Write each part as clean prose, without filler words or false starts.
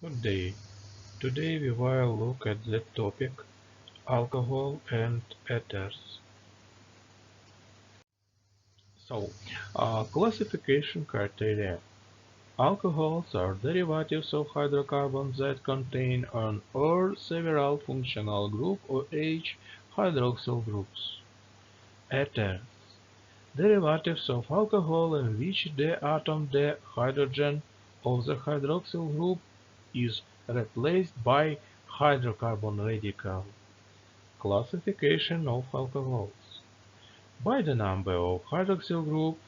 Good day. Today we will look at the topic alcohol and ethers. So, classification criteria. Alcohols are derivatives of hydrocarbons that contain an or several functional group or H hydroxyl groups. Ethers. Derivatives of alcohol in which the atom the hydrogen of the hydroxyl group is replaced by hydrocarbon radical. Classification of alcohols. By the number of hydroxyl group,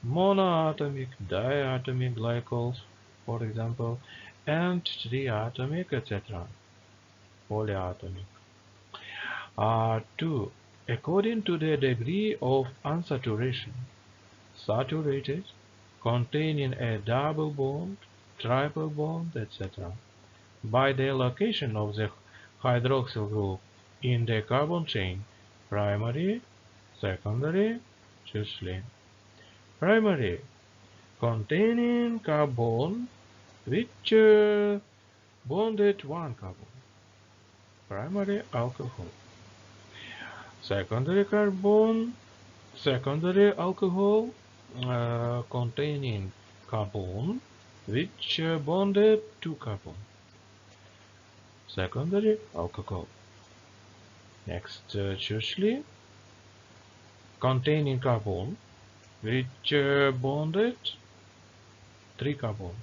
monoatomic, diatomic glycols, for example, and triatomic, etc. Polyatomic. 2. According to the degree of unsaturation. Saturated, containing a double bond, triple bond, etc. By the location of the hydroxyl group in the carbon chain, primary, secondary, tertiary. Primary, containing carbon which bonded one carbon, primary alcohol. Secondary alcohol containing carbon which bonded two carbon, secondary alcohol. Next, tertiary, containing carbon which bonded three carbon.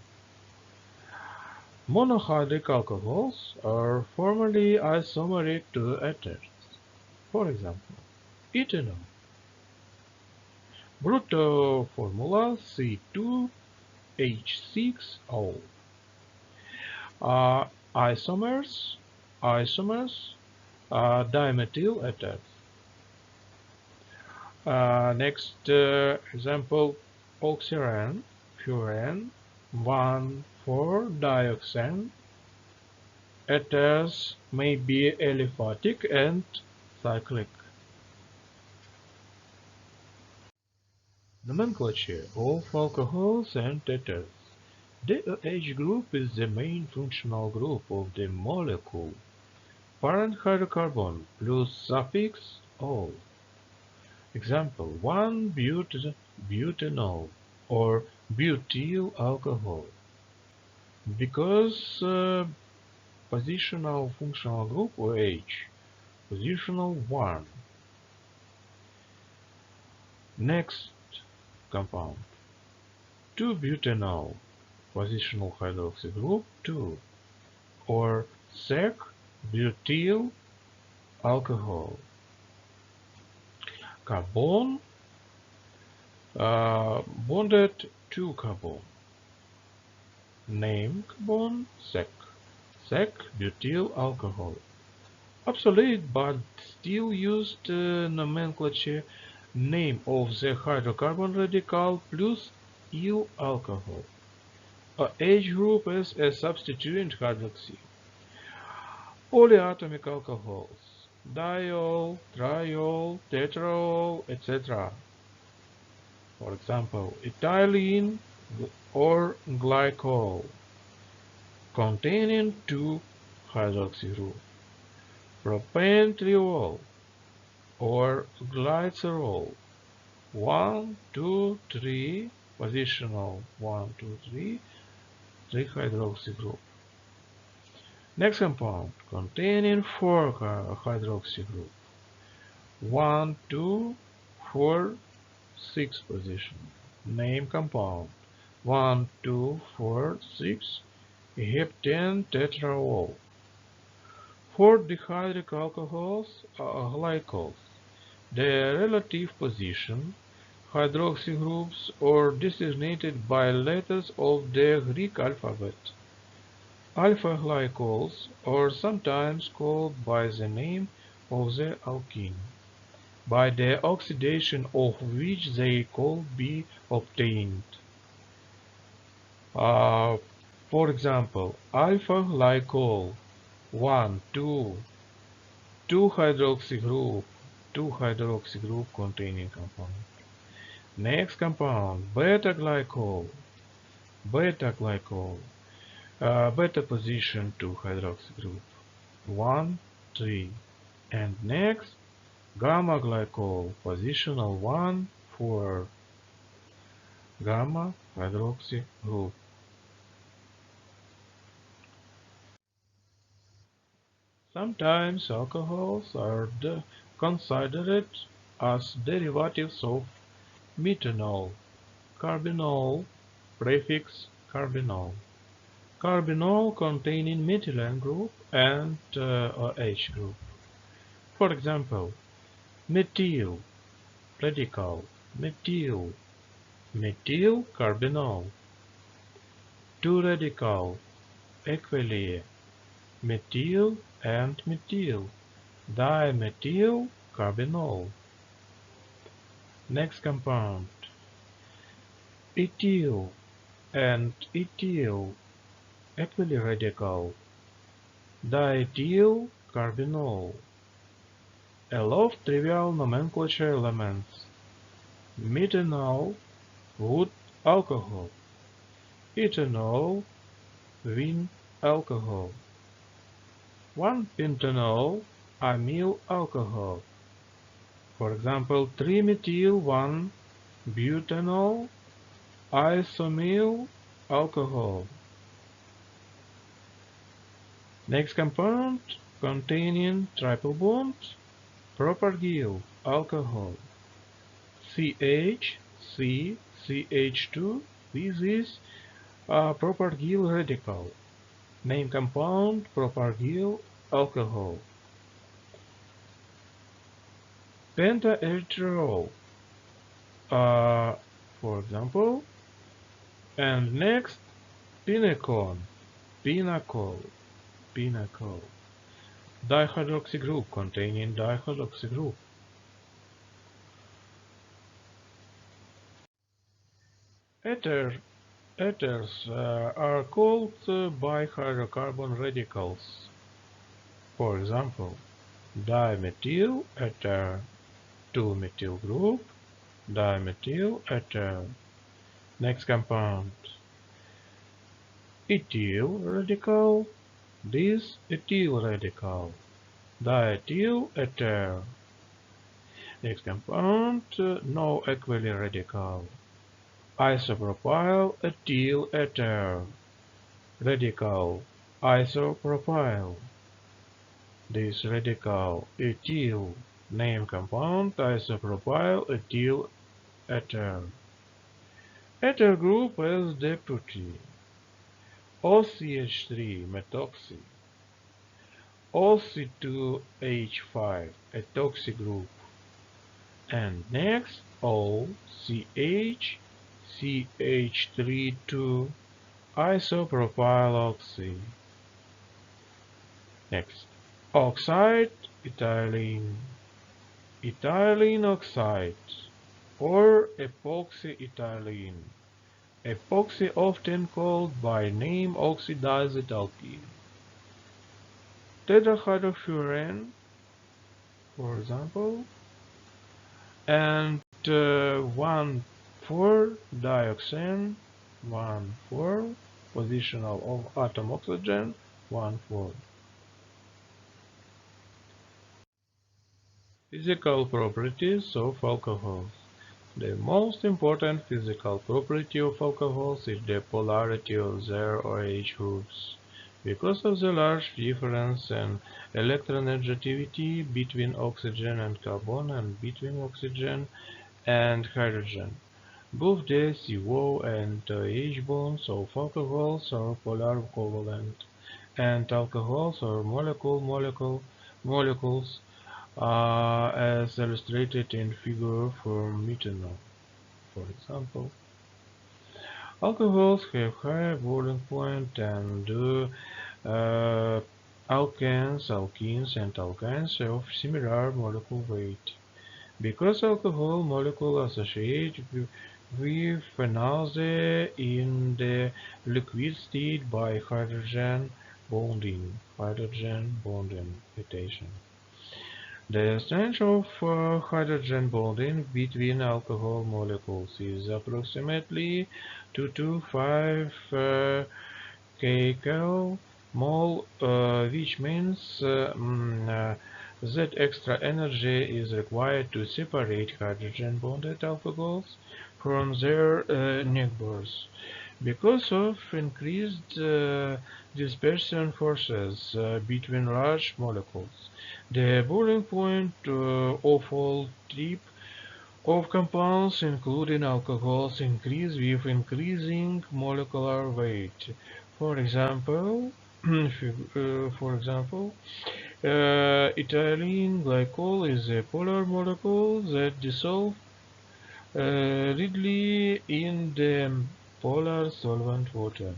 Monohydric alcohols are formally isomeric to ethers. For example, ethanol. Brutto formula C2H6O. Isomers dimethyl ethers. Next example, oxyren, furan, 1,4-dioxane. Ethers may be aliphatic and cyclic. Nomenclature of alcohols and ethers. The OH group is the main functional group of the molecule. Parent hydrocarbon plus suffix "ol". Example 1-butanol or butyl alcohol. Because positional functional group OH, positional 1. Next compound 2-butanol, positional hydroxy group 2, or sec-butyl alcohol. Carbon bonded to carbon. Name carbon sec-butyl alcohol. Obsolete but still used nomenclature. Name of the hydrocarbon radical plus ethyl alcohol. A H group as a substituent hydroxy. Polyatomic alcohols. Diol, triol, tetraol, etc. For example, ethylene or glycol, containing two hydroxy groups. Propanediol or glycerol, 1, 2, 3, positional 1, 2, 3, 3 hydroxy group. Next compound, containing 4 hydroxy group, 1, 2, 4, 6 position. Name compound, 1, 2, 4, 6, heptane tetraol. 4 dihydric alcohols are glycols. Their relative position, hydroxy groups, are designated by letters of the Greek alphabet. Alpha glycols are sometimes called by the name of the alkene, by the oxidation of which they could be obtained. For example, alpha glycol 1, 2, 2 hydroxy group containing compound. Next compound, beta glycol beta position 2 hydroxy group 1, 3, and next gamma glycol positional 1, 4, gamma hydroxy group. Sometimes alcohols are considered as derivatives of methanol, carbinol, prefix carbinol. Carbinol containing methylene group and OH group. For example, methyl radical, methyl carbinol. Two radical equally methyl and methyl, dimethyl carbinol. Next compound, ethyl and ethyl equally radical, diethyl carbinol. A lot of trivial nomenclature elements: methanol, wood alcohol, ethanol, wine alcohol, 1-pentanol, amyl alcohol. For example, 3-methyl-1-butanol, isomyl alcohol. Next compound containing triple bond, propargyl alcohol. CH, C, CH2, this is a propargyl radical. Name compound propargyl alcohol. Pentaerythritol, for example, and next pinacone, pinacol, dihydroxy group containing dihydroxy group. Ethers are called by hydrocarbon radicals. For example, dimethyl ether, 2-methyl group, dimethyl ether. Next compound, ethyl radical, this ethyl radical, diethyl ether. Next compound, no equally radical, isopropyl ethyl ether, radical, isopropyl. This radical ethyl, name compound isopropyl ethyl ether. Ether group as deputy, OCH3 methoxy, OC2H5 ethoxy group, and next OCH CH3 isopropyl oxy. Next, oxide ethylene, ethylene oxide, or epoxy ethylene. Epoxy often called by name oxidized alkene. Tetrahydrofuran, for example, and 1,4-dioxane, 1,4, positional of atom oxygen, 1,4. Physical properties of alcohols. The most important physical property of alcohols is the polarity of their OH groups. Because of the large difference in electronegativity between oxygen and carbon and between oxygen and hydrogen, both the CO and OH bonds of alcohols are polar covalent, and alcohols are molecules as illustrated in figure for methanol. For example, alcohols have higher boiling point and alkenes and alkynes have similar molecular weight. Because alcohol molecules associate with phenolze in the liquid state by hydrogen bonding, mutation. The strength of hydrogen bonding between alcohol molecules is approximately 2 to 5 kcal mole, which means that extra energy is required to separate hydrogen-bonded alcohols from their neighbors. Because of increased dispersion forces between large molecules, the boiling point of all trip of compounds, including alcohols, increase with increasing molecular weight. For example, ethylene glycol is a polar molecule that dissolves readily in the polar solvent water.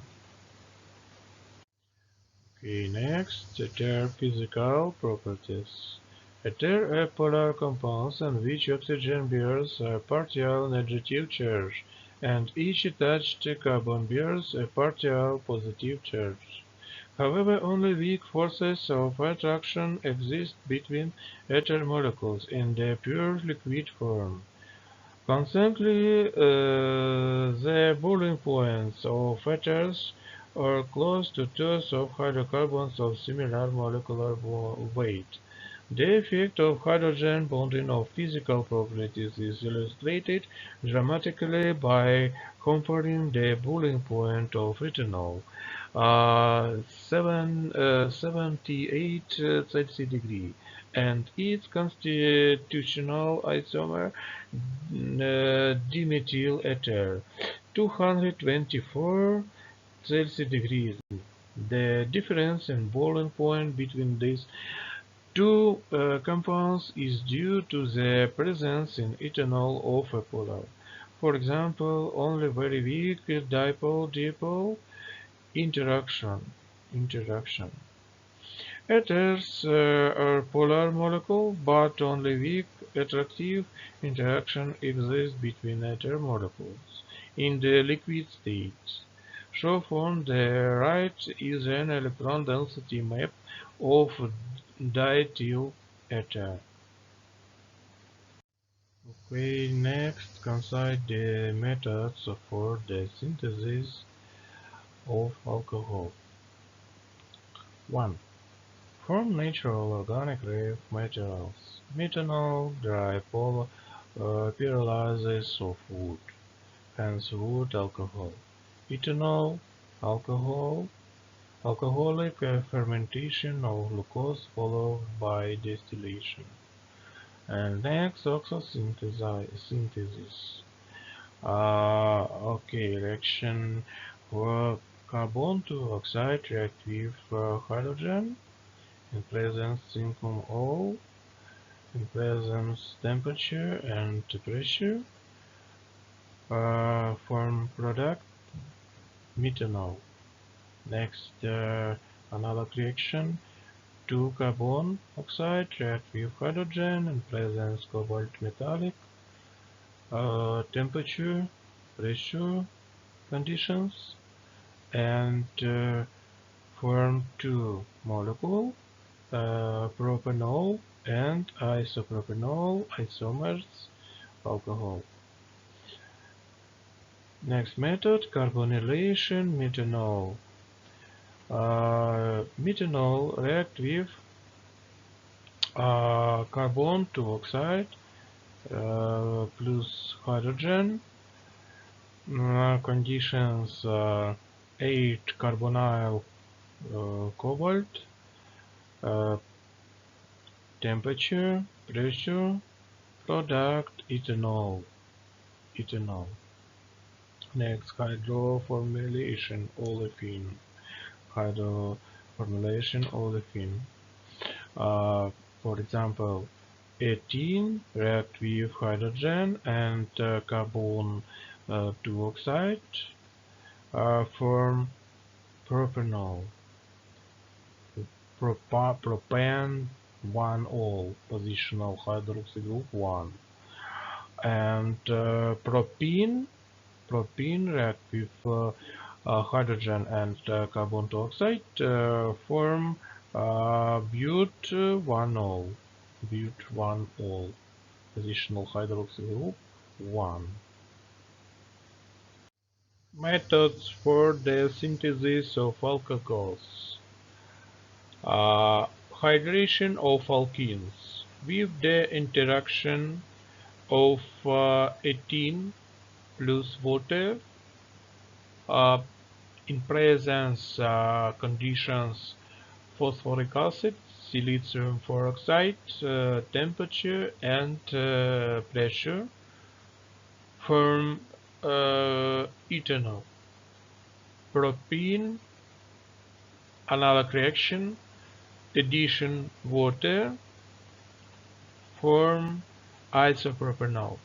Okay, next, ether physical properties. Ether are polar compounds in which oxygen bears a partial negative charge, and each attached carbon bears a partial positive charge. However, only weak forces of attraction exist between ether molecules in their pure liquid form. Consequently, the boiling points of ethers are close to those of hydrocarbons of similar molecular weight. The effect of hydrogen bonding on physical properties is illustrated dramatically by comparing the boiling point of ethanol, 78 Celsius degree, and its constitutional isomer dimethyl ether, 224 Celsius degrees. The difference in boiling point between these two compounds is due to the presence in ethanol of a polar. For example, only very weak dipole-dipole interaction. Ethers are polar molecules, but only weak attractive interaction exists between ether molecules in the liquid state. Shown on the right is an electron density map of diethyl ether. Okay, next consider the methods for the synthesis of alcohol. 1. From natural organic raw materials, methanol, dry pyrolysis of wood, hence wood alcohol. Ethanol, alcohol, alcoholic fermentation of glucose followed by distillation. And next, synthesis. Okay, reaction for carbon to oxide react with hydrogen in presence silicon O, in presence temperature and pressure, form product methanol. Next, analog reaction, 2 carbon oxide react with hydrogen in presence cobalt metallic, temperature, pressure conditions, and form 2 molecule, propanol and isopropanol isomers alcohol. Next method, carbonylation methanol. Methanol react with carbon to oxide plus hydrogen. Conditions 8 carbonyl cobalt, temperature, pressure, product ethanol. Next, hydroformylation olefin. Hydroformylation olefin. For example, ethene react with hydrogen and carbon dioxide, form propanol. Propan 1-ol, positional hydroxy group 1. And propene react with hydrogen and carbon dioxide, form but 1-ol, positional hydroxy group 1. Methods for the synthesis of alcohols. Uh, Hydration of alkenes. With the interaction of ethene plus water uh, in presence conditions, phosphoric acid, silicium peroxide, temperature and pressure form ethanol. Propene, analog reaction, addition water form isopropanol.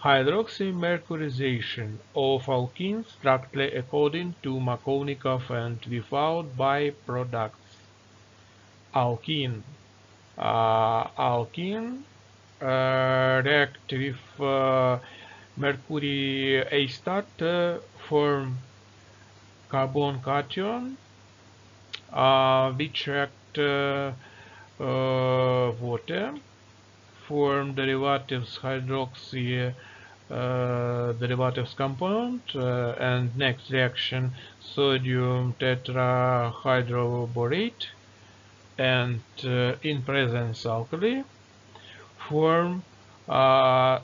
Hydroxymercurization of alkenes strictly according to Markovnikov and without byproducts. Alkene. Alkene react with mercury acetate form carbon cation which react water form derivatives hydroxy derivatives compound and next reaction sodium tetrahydroborate and in presence alkali form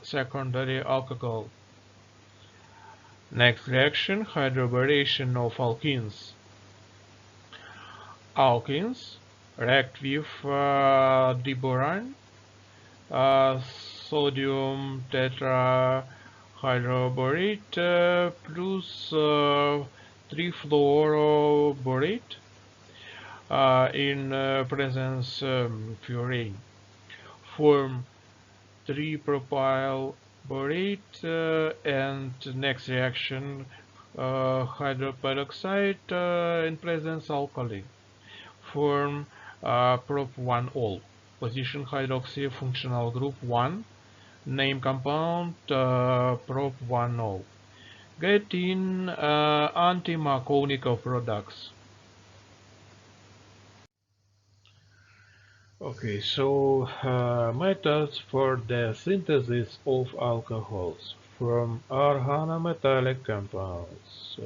secondary alcohol. Next reaction hydroboration of alkenes. Alkenes react with diborane sodium tetrahydroborate plus 3-fluoroborate in presence furane form 3-propyl borate and next reaction hydroperoxide in presence alkali form prop-1-ol. Position hydroxy functional group 1 name compound prop-1-ol. Get in anti-Markovnikov products. Okay, so methods for the synthesis of alcohols from organometallic compounds.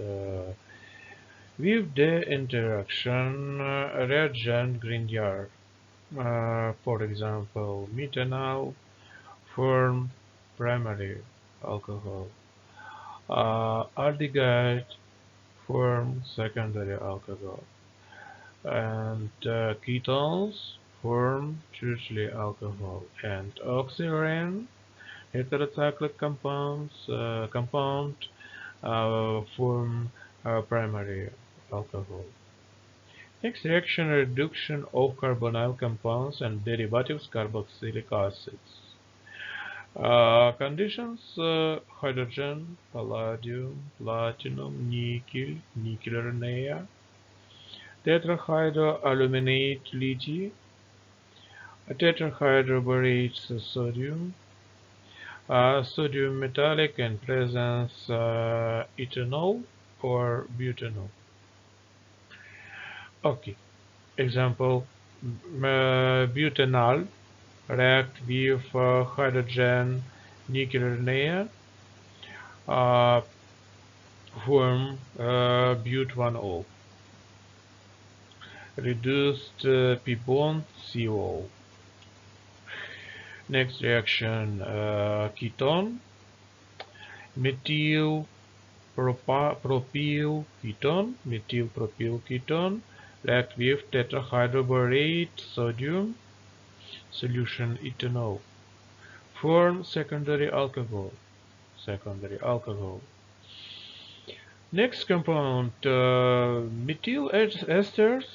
With the interaction reagent Grignard, for example, methanol form primary alcohol, aldehyde form secondary alcohol, and ketones form tertiary alcohol, and oxyren heterocyclic compound form primary alcohol. Next reaction reduction of carbonyl compounds and derivatives carboxylic acids. Conditions hydrogen, palladium, platinum, nickel rna, tetrahydroaluminate lithium, tetrahydroborate sodium, sodium metallic and presence ethanol or butanol. Okay, example butanol react with hydrogen nickel rna uh, form but1-ol. Reduced p-bond CO. Next reaction ketone methyl propyl ketone react with tetrahydroborate sodium solution ethanol form secondary alcohol. Next compound methyl esters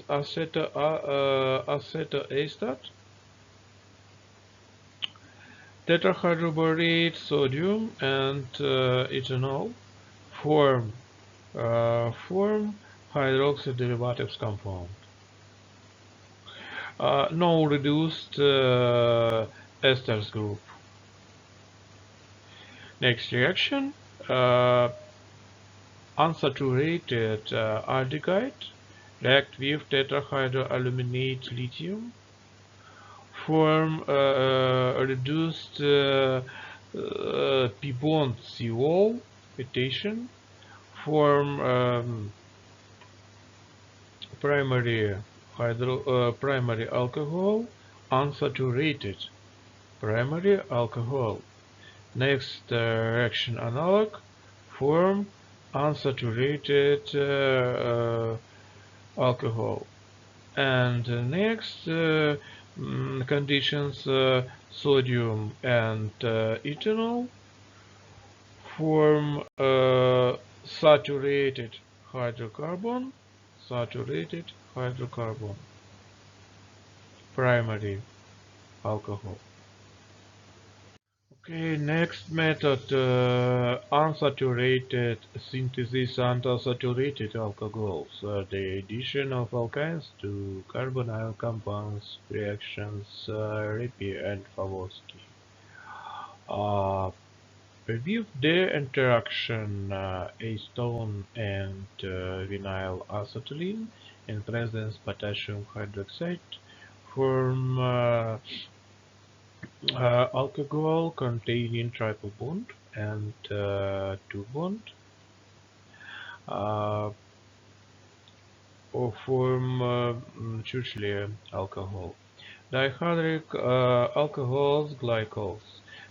acetoacetate tetrahydroborate sodium and ethanol form hydroxy derivatives compound. No reduced esters group. Next reaction unsaturated aldehyde react with tetrahydroaluminate lithium form reduced P bond CO cation form primary alcohol unsaturated primary alcohol. Next reaction analog form unsaturated alcohol. And next conditions sodium and ethanol form saturated hydrocarbon primary alcohol. Okay, next method, unsaturated synthesis and unsaturated alcohols. The addition of alkynes to carbonyl compounds, reactions Reppe and Favorsky. With the interaction acetone and vinyl acetylene in presence potassium hydroxide form alcohol containing triple bond and two bond or form Churchill alcohol. Dihydric alcohols, glycols,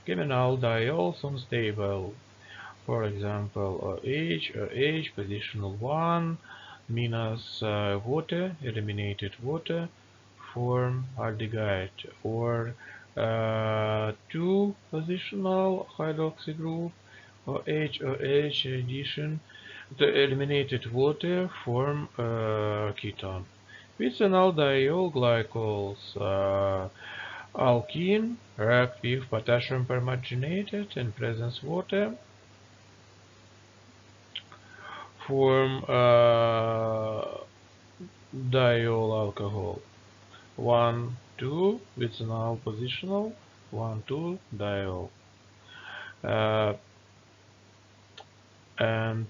geminal diols unstable. For example, OH, positional 1 minus water, eliminated water, form aldehyde, or 2 positional hydroxy group, OH addition, the eliminated water form ketone. Bisanaldiol glycols, alkene react with potassium permanganate in presence water, form diol alcohol. 1, 2 bisanal positional, 1, 2 diol. And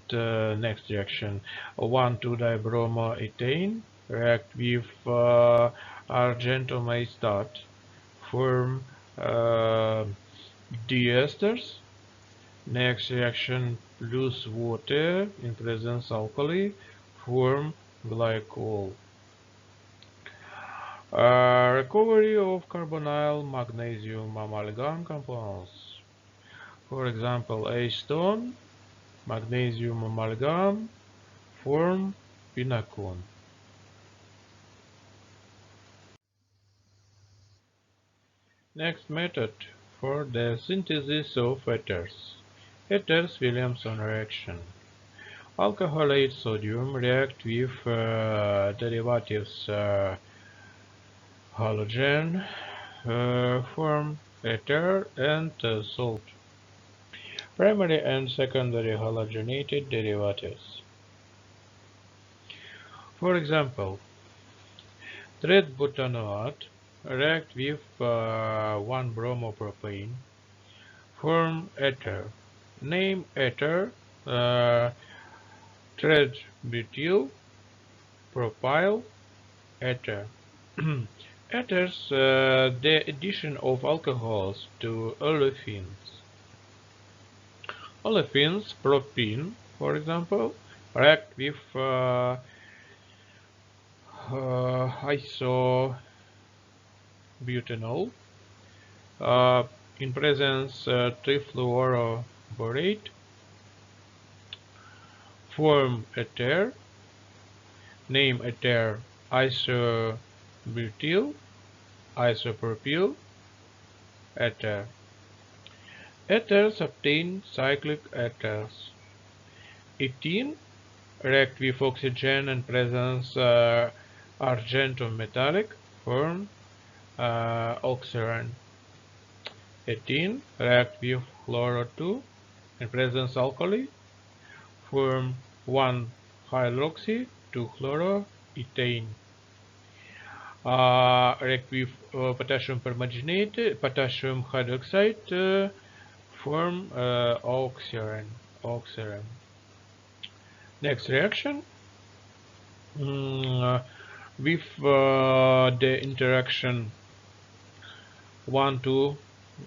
next reaction, 1,2-dibromoethane react with argentomaestat, form diesters. Next reaction, lose water in presence alkali, form glycol. Recovery of carbonyl magnesium amalgam compounds. For example, acetone, magnesium amalgam, form pinacone. Next method for the synthesis of ethers. Ethers Williamson reaction. Alcoholate sodium react with derivatives halogen, form ether and salt. Primary and secondary halogenated derivatives. For example, tretbutanoate react with 1-bromopropane, form ether. Name ether tretbutyl propyl ether. Ethers, the addition of alcohols to olefins. Olefins, propene, for example, react with isobutanol in presence trifluoroborate, form ether, name ether isobutyl, isopropyl ether. Ethers obtain cyclic ethers. Ethene react with oxygen in presence argentometallic, form oxyren. Ethene react with chloro2 in presence alkali, form 1-hydroxy 2-chloroethane. React with potassium permanganate, potassium hydroxide, form oxyren. Next reaction, with the interaction 1,2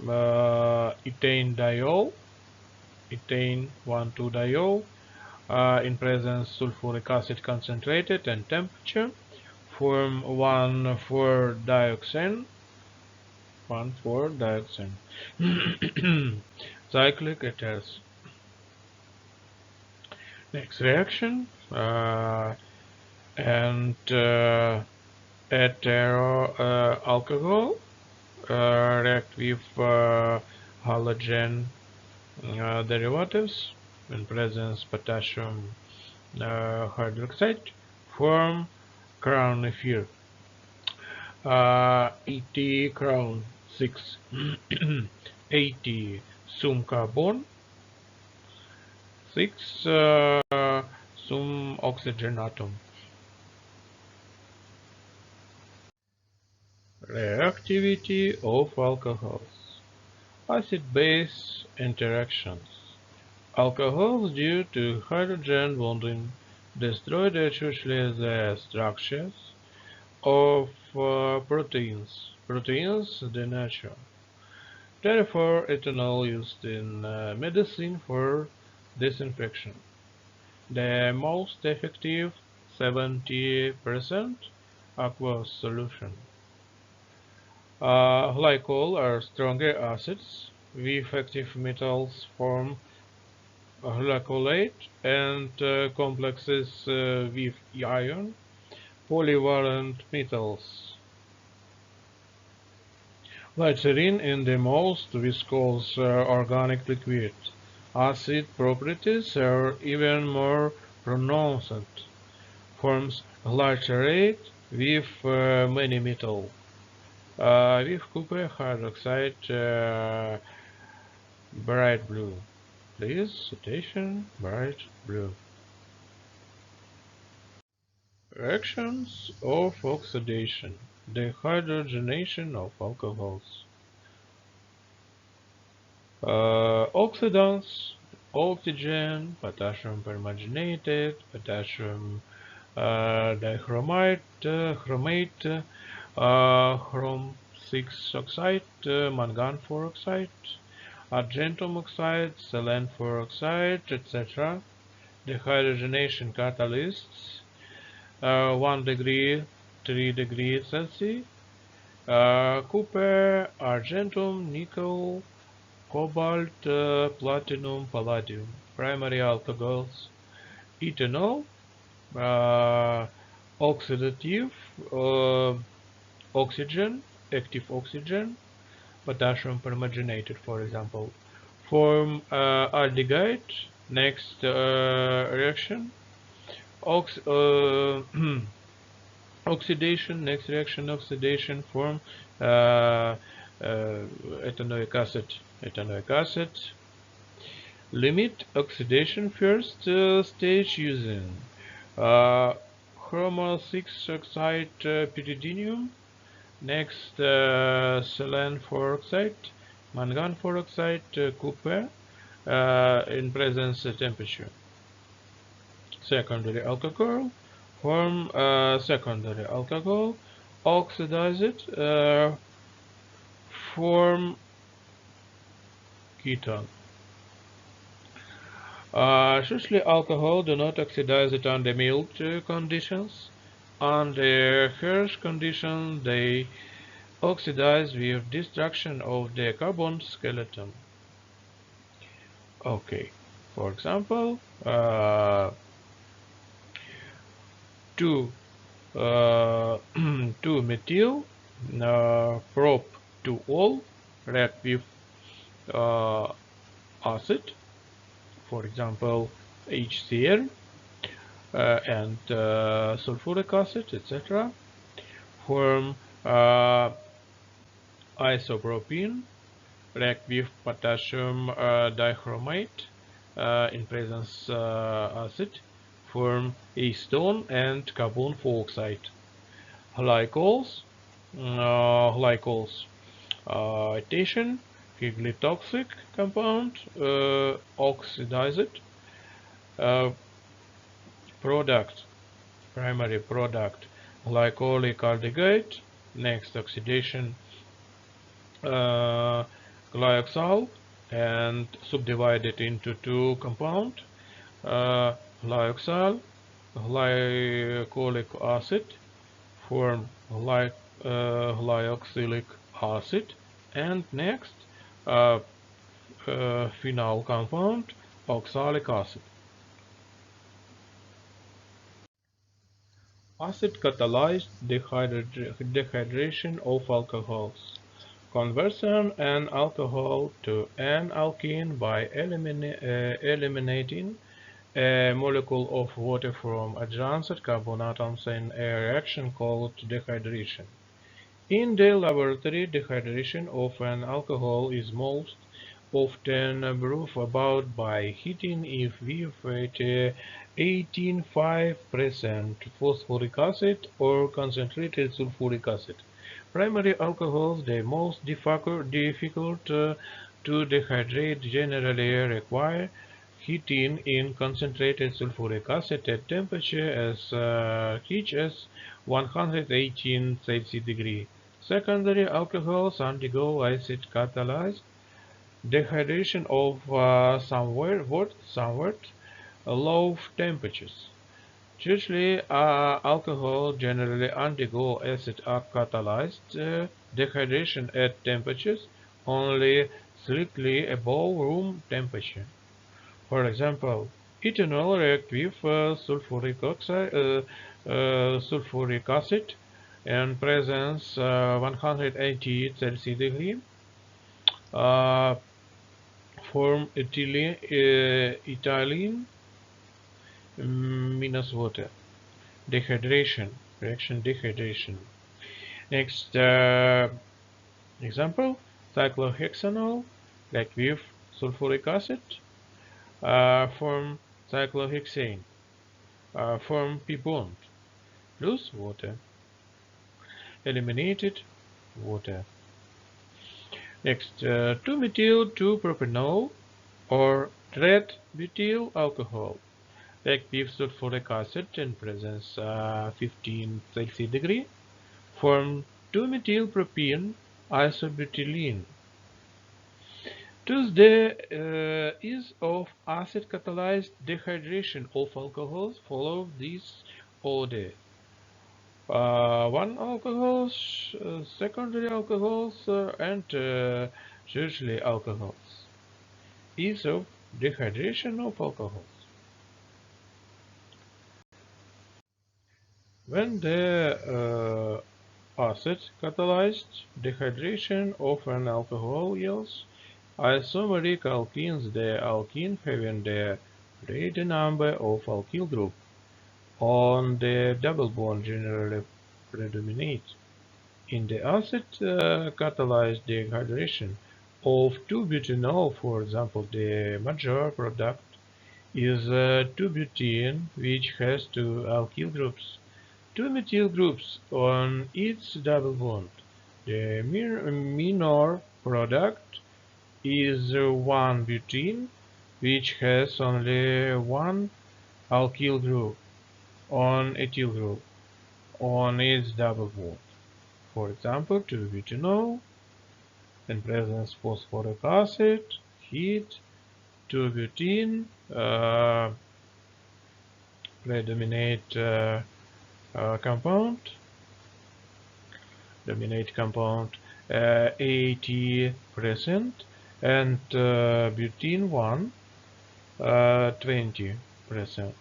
ethane diol, ethane 1,2-diol, in presence sulfuric acid concentrated and temperature, form 1,4-dioxane, 1,4-dioxane. Cyclic ethers. Next reaction, and etero alcohol react with halogen derivatives in presence potassium hydroxide, form crown ether. Et crown 6 80 sum carbon 6 sum oxygen atom. Reactivity of alcohols. Acid-base interactions. Alcohols, due to hydrogen bonding, destroy essentially the structures of proteins. Proteins denature. Therefore, ethanol used in medicine for disinfection. The most effective 70% aqueous solution. Glycol are stronger acids. With active metals form glycolate and complexes with iron polyvalent metals. Glycerin in the most viscous organic liquid. Acid properties are even more pronounced. Forms glycerate with many metals. With copper hydroxide bright blue. Please, citation, bright blue. Reactions of oxidation. Dehydrogenation of alcohols. Oxidants, oxygen, potassium permanganate, potassium dichromate, chromate, chrom 6 oxide, mangan 4 oxide, argentum oxide, selen 4 oxide, etc. Dehydrogenation catalysts, 1 degree, 3 degrees Celsius, copper, argentum, nickel, cobalt, platinum, palladium. Primary alcohols, ethanol, oxidative, oxygen, active oxygen, potassium permanganate, for example, form aldehyde. Next reaction, oxidation. Next reaction, oxidation, form ethanoic acid. Ethanoic acid. Limit oxidation first stage using chromo 6 oxide pyridinium. Next, selen 4 oxide, mangan 4 oxide, copper in presence temperature. Secondary alcohol, form secondary alcohol, oxidized, form ketone. Usually alcohol do not oxidize it under mild conditions. Under harsh conditions, they oxidize with destruction of the carbon skeleton. Okay, for example, 2 2-methyl prop 2-ol react with acid, for example HCl and sulfuric acid, etc. form isopropene, react with potassium dichromate in presence acid, form acetone and carbon dioxide. Glycols, cation, highly toxic compound, oxidized product, primary product, glycolic aldehyde. Next oxidation, glyoxal and subdivided into two compounds, glyoxal, glycolic acid, form glyoxylic acid, and next uh, phenol compound, oxalic acid. Acid-catalyzed dehydration of alcohols. Conversion an alcohol to an alkene by eliminating a molecule of water from adjacent carbon atoms in a reaction called dehydration. In the laboratory, dehydration of an alcohol is most often brought about by heating it with 18.5% phosphoric acid or concentrated sulfuric acid. Primary alcohols, the most difficult to dehydrate, generally require heating in concentrated sulfuric acid at temperature as high as 118 Celsius degree. Secondary alcohols undergo acid-catalyzed dehydration of somewhat low temperatures. Usually, alcohol generally undergo acid-catalyzed dehydration at temperatures only slightly above room temperature. For example, ethanol reacts with sulfuric acid in presence 180 Celsius degree, uh, form ethylene minus water. Dehydration, reaction dehydration. Next example, cyclohexanol, like with sulfuric acid, form cyclohexane, form P bond, plus water, eliminated water. Next, 2-methyl-2-propanol or tert-butyl alcohol, reactive sulfuric acid in presence 15 Celsius degree, form 2-methylpropene isobutylene. Thus, there is of acid-catalyzed dehydration of alcohols follow this order. One alcohols, secondary alcohols, and tertiary alcohols. Ease of dehydration of alcohols. When the acid-catalyzed dehydration of an alcohol yields isomeric alkenes, the alkene having the greater number of alkyl groups on the double bond generally predominate. In the acid-catalyzed dehydration of 2-butanol, for example, the major product is 2-butene, which has two alkyl groups, two methyl groups on its double bond. The minor product is 1-butene, which has only one alkyl group on ethyl group on its double bond. For example, 2-butanol, in presence phosphoric acid, heat, 2-butene, predominate compound, dominate compound 80%, and butene 1 20%.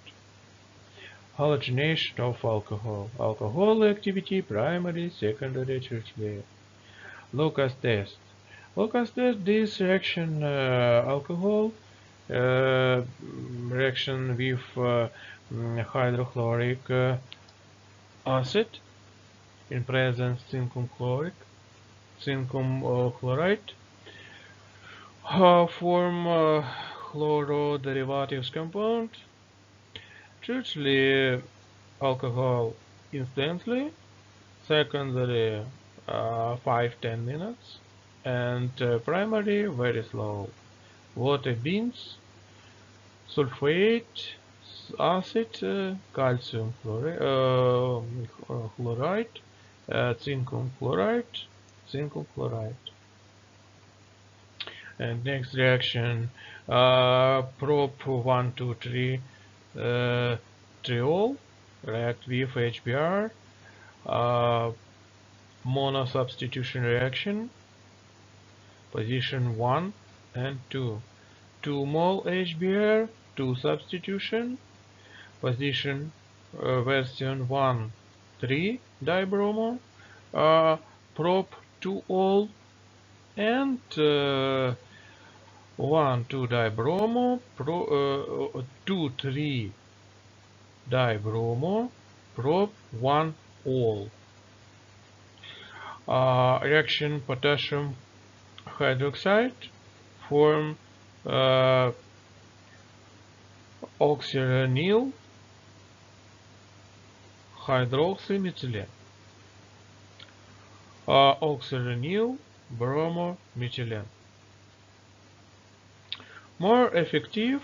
Halogenation of alcohol. Alcohol activity primary, secondary, tertiary. Lucas test. Lucas test this reaction alcohol reaction with hydrochloric acid in presence cincum chloride form chloroderivatives compound. Usually alcohol instantly, secondary 5-10 minutes, and primary very slow. Water beans, sulfate acid, calcium chloride, cincum chloride, cincum chloride. And next reaction, prop 1, 2, 3, triol, react with HBr, mono substitution reaction, position 1 and 2. 2 mol HBr, 2 substitution, position version 1, 3 dibromo, prop 2 ol, and 1, 2 dibromo, 2, 3 dibromo, prop 1 ol. Reaction potassium hydroxide form oxyrenyl hydroxymethylene, oxyrenyl bromomethylene. More effective,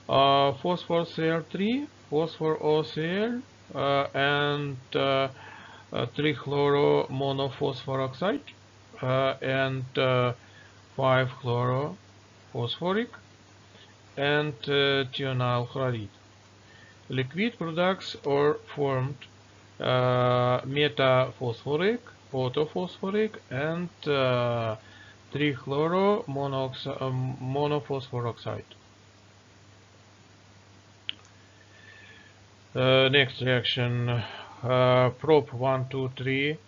phosphor Cl3, phosphor OCl, and 3-chloro-monophosphoroxide, and 5-chlorophosphoric, and thionyl chloride. Liquid products are formed metaphosphoric, orthophosphoric, and 3-chloro-monophosphoroxide. Next reaction, prop 1, 2, 3,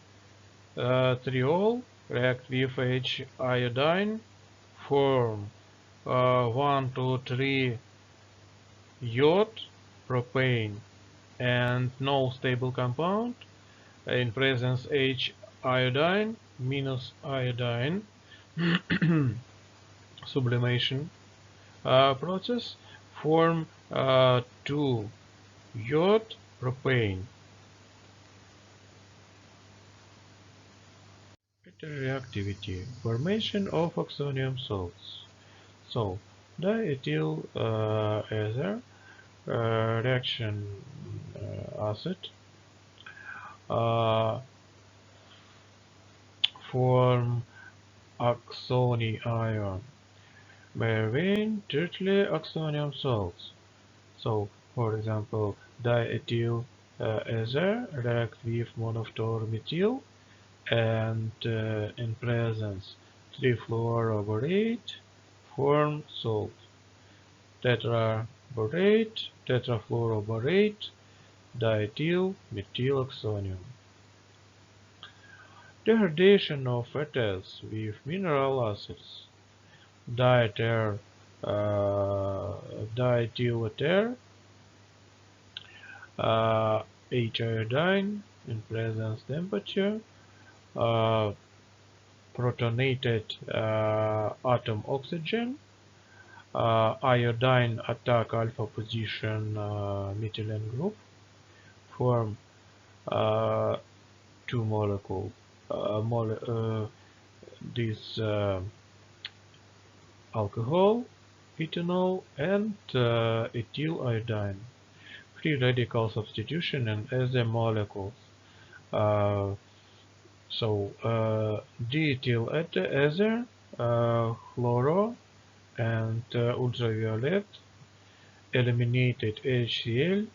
triol, react with H iodine, form 1, 2, 3 iode, propane, and no stable compound. In presence H iodine minus iodine sublimation process form 2 iode propane. Reactivity, formation of oxonium salts. So diethyl ether reaction acid form oxoni ion between tertiary oxonium salts. So, for example, diethyl ether react with monoftor methyl and in presence 3-fluoroborate form salt. Tetraborate, tetrafluoroborate, diethyl methyloxonium. Degradation of ethers with mineral acids. Diethyl ether, H iodine in presence temperature, protonated atom oxygen, iodine attack alpha position methylene group, form two molecules. This alcohol, ethanol, and ethyl iodine. Free radical substitution and other molecules. Diethyl ether, chloro, and ultraviolet eliminated HCl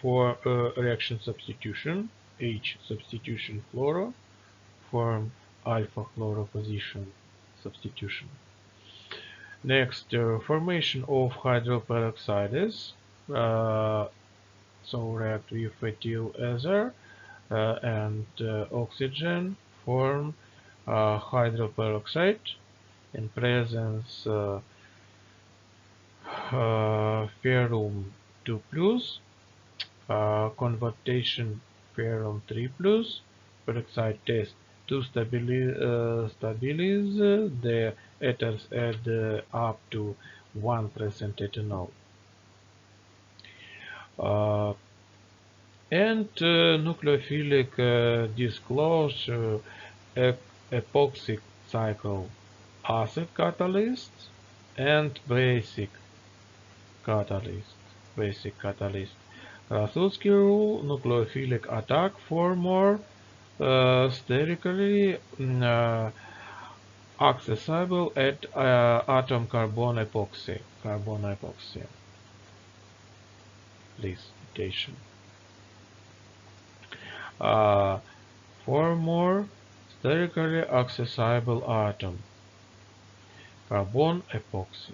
for reaction substitution, H substitution chloro, form alpha chloro position substitution. Next, formation of hydroperoxides. React with ethyl ether and oxygen form hydroperoxide in presence ferrum 2 plus, convertation ferrum 3 plus, peroxide test to stabilize the ethers at up to 1% ethanol. And nucleophilic disclose epoxy cycle acid catalyst and basic catalyst. Krasovsky rule, nucleophilic attack for more sterically Accessible at atom carbon epoxy. Please citation. Uh, for more sterically accessible atom, carbon epoxy.